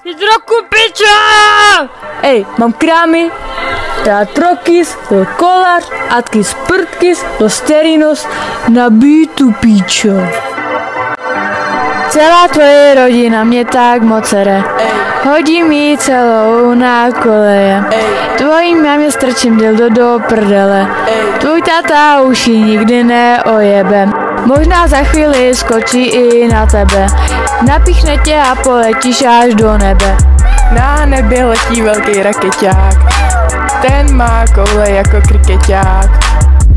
Hydroku piča! Ej, mám krámy, dát prokys, byl kolař, atkys prtkys, byl sterinos, nabítu píčo. Celá tvoje rodina mě tak moc sere, hodím jí celou na koleje. Tvojí mámě strčím dildo do prdele, tvůj táta už ji nikdy neojebe. Možná za chvíli skočí i na tebe, napíchne tě a poletíš až do nebe. Na nebi letí velký rakeťák, ten má koule jako krikeťák.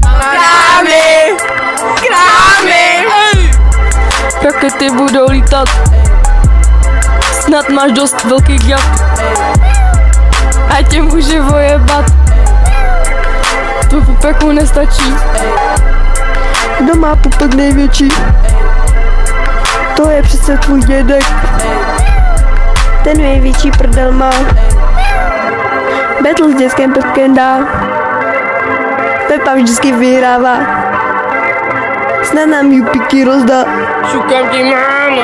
Krámy! Krámy! Rakety budou lítat, snad máš dost velký gat, a tě může vojebat, to pupeku nestačí. Kdo má pupek největší? To je přece tvůj dědek. Ten největší prdel má. Battle s dětským Pepkem dá. Pepa vždycky vyhrává. Snad nám jupiky rozdá. Šukám ti mámo,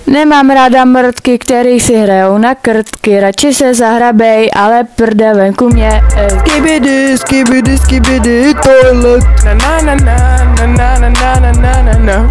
Nemám ráda mrtky, který si hrajou na krtky, radši se zahrabej, ale prde venku mě. Skibidi, skibidi, skibidi, toilet. na na na na na na na na na na.